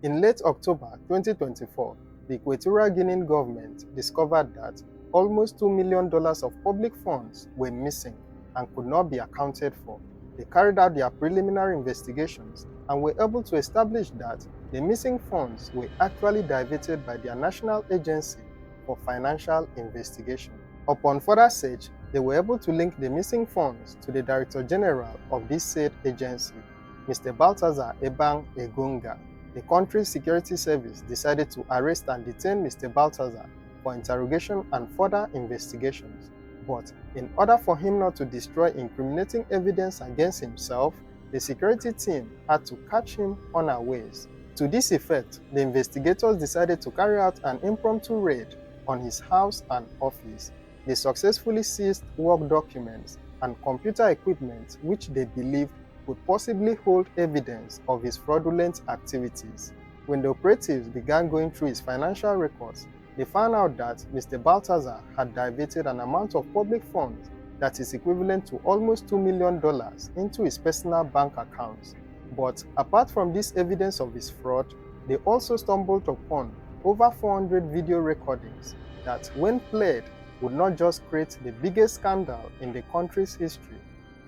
In late October 2024, the Equatorial Guinea government discovered that almost $2 million of public funds were missing and could not be accounted for. They carried out their preliminary investigations and were able to establish that the missing funds were actually diverted by their national agency for financial investigation. Upon further search, they were able to link the missing funds to the Director General of this said agency, Mr. Baltasar Ebang Engonga. The country's security service decided to arrest and detain Mr. Baltasar for interrogation and further investigations. But in order for him not to destroy incriminating evidence against himself, the security team had to catch him unawares. To this effect, the investigators decided to carry out an impromptu raid on his house and office. They successfully seized work documents and computer equipment which they believed could possibly hold evidence of his fraudulent activities. When the operatives began going through his financial records, they found out that Mr. Baltasar had diverted an amount of public funds that is equivalent to almost $2 million into his personal bank accounts. But apart from this evidence of his fraud, they also stumbled upon over 400 video recordings that, when played, would not just create the biggest scandal in the country's history,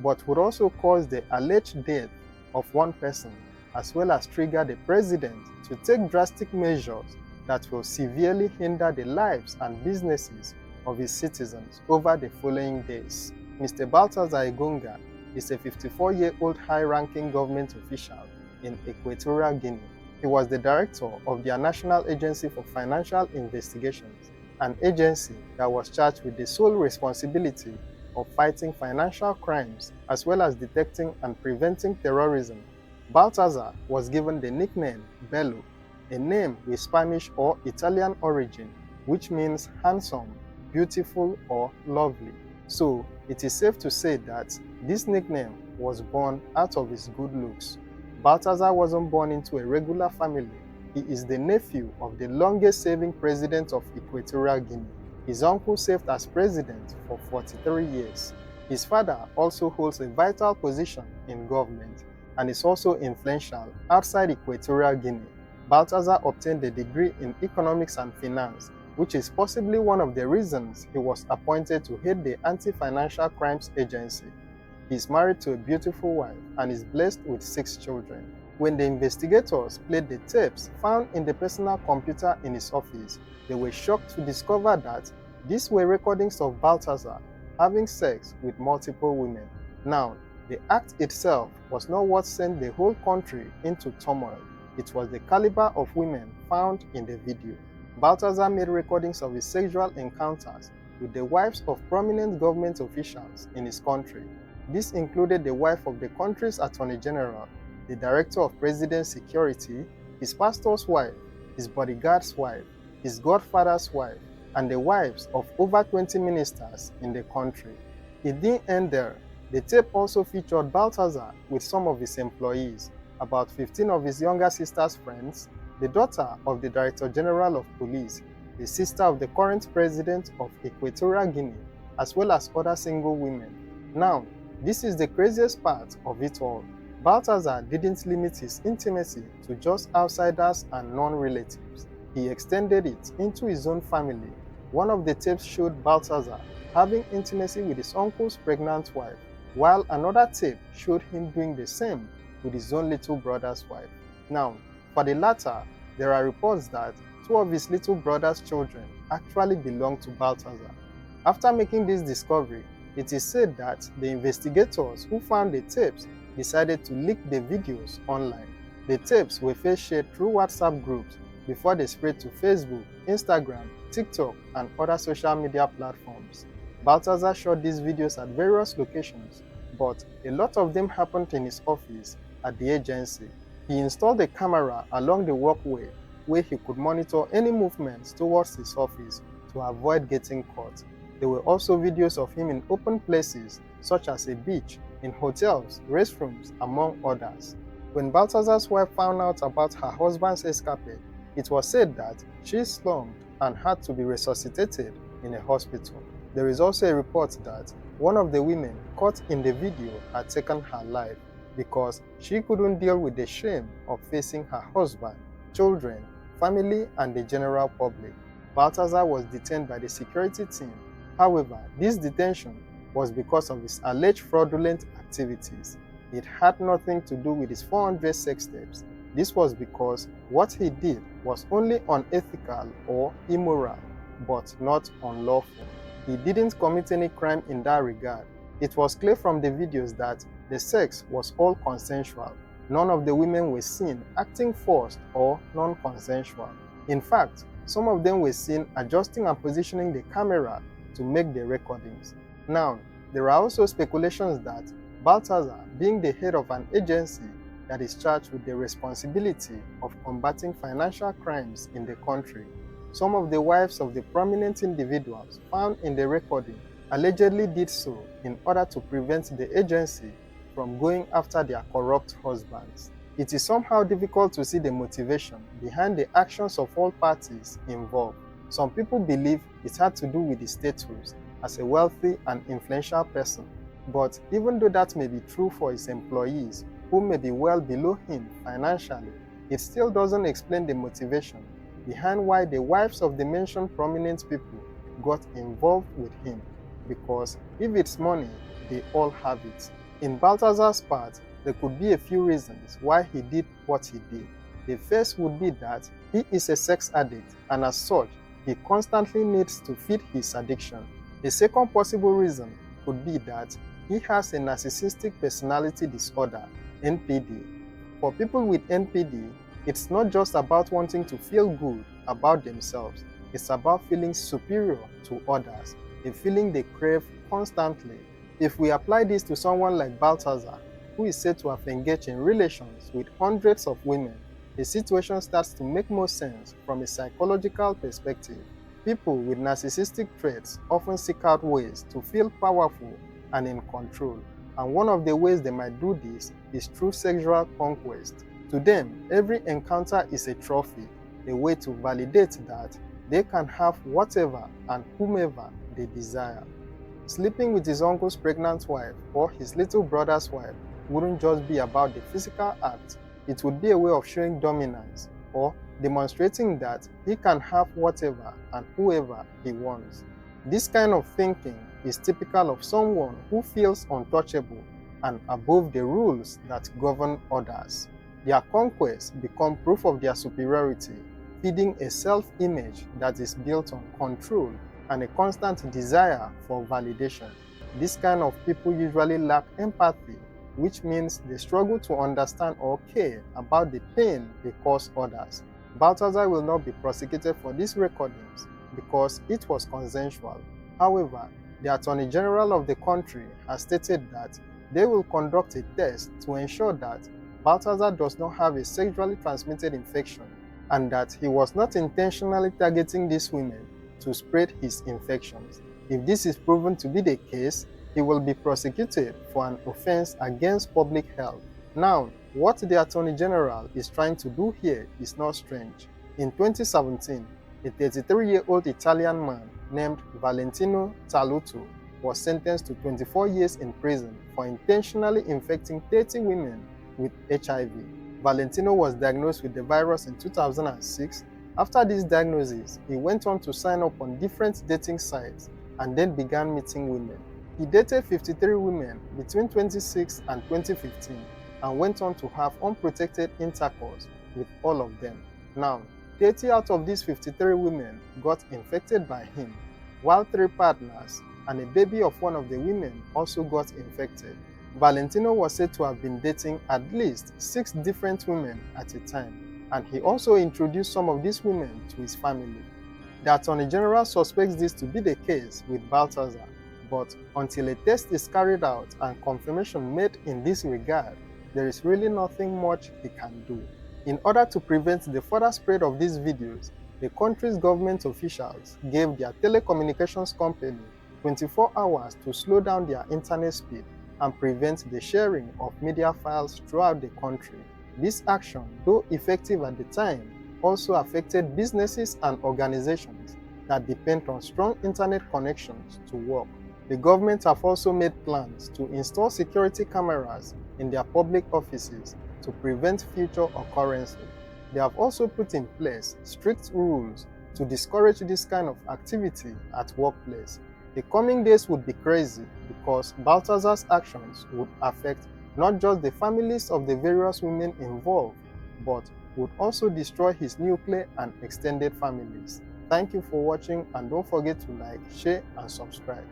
but would also cause the alleged death of one person, as well as trigger the president to take drastic measures that will severely hinder the lives and businesses of his citizens over the following days. Mr. Baltasar Engonga is a 54-year-old high-ranking government official in Equatorial Guinea. He was the director of their National Agency for Financial Investigations, an agency that was charged with the sole responsibility of fighting financial crimes as well as detecting and preventing terrorism. Baltasar was given the nickname Bello, a name with Spanish or Italian origin, which means handsome, beautiful, or lovely. So it is safe to say that this nickname was born out of his good looks. Baltasar wasn't born into a regular family. He is the nephew of the longest-serving president of Equatorial Guinea. His uncle served as president for 43 years. His father also holds a vital position in government and is also influential outside Equatorial Guinea. Baltasar obtained a degree in economics and finance, which is possibly one of the reasons he was appointed to head the Anti-Financial Crimes Agency. He is married to a beautiful wife and is blessed with 6 children. When the investigators played the tapes found in the personal computer in his office, they were shocked to discover that these were recordings of Baltasar having sex with multiple women. Now, the act itself was not what sent the whole country into turmoil. It was the caliber of women found in the video. Baltasar made recordings of his sexual encounters with the wives of prominent government officials in his country. This included the wife of the country's Attorney General, the Director of President Security, his pastor's wife, his bodyguard's wife, his godfather's wife, and the wives of over 20 ministers in the country. It didn't end there. The tape also featured Baltasar with some of his employees, about 15 of his younger sister's friends, the daughter of the Director General of Police, the sister of the current president of Equatorial Guinea, as well as other single women. Now, this is the craziest part of it all. Baltasar didn't limit his intimacy to just outsiders and non-relatives. He extended it into his own family. One of the tapes showed Baltasar having intimacy with his uncle's pregnant wife, while another tape showed him doing the same with his own little brother's wife. Now, for the latter, there are reports that 2 of his little brother's children actually belong to Baltasar. After making this discovery, it is said that the investigators who found the tapes decided to leak the videos online. The tapes were first shared through WhatsApp groups before they spread to Facebook, Instagram, TikTok, and other social media platforms. Baltasar shot these videos at various locations, but a lot of them happened in his office at the agency. He installed a camera along the walkway where he could monitor any movements towards his office to avoid getting caught. There were also videos of him in open places such as a beach, in hotels, restrooms, among others. When Baltasar's wife found out about her husband's escapade, it was said that she slumped and had to be resuscitated in a hospital. There is also a report that one of the women caught in the video had taken her life because she couldn't deal with the shame of facing her husband children, family, and the general public. Baltasar was detained by the security team. However, this detention was because of his alleged fraudulent activities. It had nothing to do with his 400 sex tapes. This was because what he did was only unethical or immoral, but not unlawful. He didn't commit any crime in that regard. It was clear from the videos that the sex was all consensual. None of the women were seen acting forced or non-consensual. In fact, some of them were seen adjusting and positioning the camera to make the recordings. Now, there are also speculations that Baltasar, being the head of an agency that is charged with the responsibility of combating financial crimes in the country, some of the wives of the prominent individuals found in the recording allegedly did so in order to prevent the agency from going after their corrupt husbands. It is somehow difficult to see the motivation behind the actions of all parties involved. Some people believe it had to do with his status as a wealthy and influential person. But even though that may be true for his employees, who may be well below him financially, it still doesn't explain the motivation behind why the wives of the mentioned prominent people got involved with him. Because if it's money, they all have it. In Baltasar's part, there could be a few reasons why he did what he did. The first would be that he is a sex addict, and as such, he constantly needs to feed his addiction. The second possible reason could be that he has a narcissistic personality disorder, NPD. For people with NPD, it's not just about wanting to feel good about themselves, it's about feeling superior to others, a feeling they crave constantly. If we apply this to someone like Baltasar, who is said to have engaged in relations with hundreds of women, the situation starts to make more sense from a psychological perspective. People with narcissistic traits often seek out ways to feel powerful and in control, and one of the ways they might do this is through sexual conquest. To them, every encounter is a trophy, a way to validate that they can have whatever and whomever they desire. Sleeping with his uncle's pregnant wife or his little brother's wife wouldn't just be about the physical act, it would be a way of showing dominance or demonstrating that he can have whatever and whoever he wants. This kind of thinking is typical of someone who feels untouchable and above the rules that govern others. Their conquests become proof of their superiority, feeding a self-image that is built on control and a constant desire for validation. This kind of people usually lack empathy, which means they struggle to understand or care about the pain they cause others. Baltasar will not be prosecuted for these recordings because it was consensual. However, the Attorney General of the country has stated that they will conduct a test to ensure that Baltasar does not have a sexually transmitted infection and that he was not intentionally targeting these women to spread his infections. If this is proven to be the case, he will be prosecuted for an offense against public health. Now, what the Attorney General is trying to do here is not strange. In 2017, a 33-year-old Italian man named Valentino Taluto was sentenced to 24 years in prison for intentionally infecting 30 women with HIV. Valentino was diagnosed with the virus in 2006. After this diagnosis, he went on to sign up on different dating sites and then began meeting women. He dated 53 women between 2006 and 2015 and went on to have unprotected intercourse with all of them. Now, 30 out of these 53 women got infected by him, while 3 partners and a baby of one of the women also got infected. Valentino was said to have been dating at least 6 different women at a time, and he also introduced some of these women to his family. The Attorney General suspects this to be the case with Baltasar, but until a test is carried out and confirmation made in this regard, there is really nothing much he can do. In order to prevent the further spread of these videos, the country's government officials gave their telecommunications company 24 hours to slow down their internet speed and prevent the sharing of media files throughout the country. This action, though effective at the time, also affected businesses and organizations that depend on strong internet connections to work. The government have also made plans to install security cameras in their public offices to prevent future occurrences. They have also put in place strict rules to discourage this kind of activity at workplace. The coming days would be crazy because Baltasar's actions would affect not just the families of the various women involved, but would also destroy his nuclear and extended families. Thank you for watching, and don't forget to like, share and subscribe.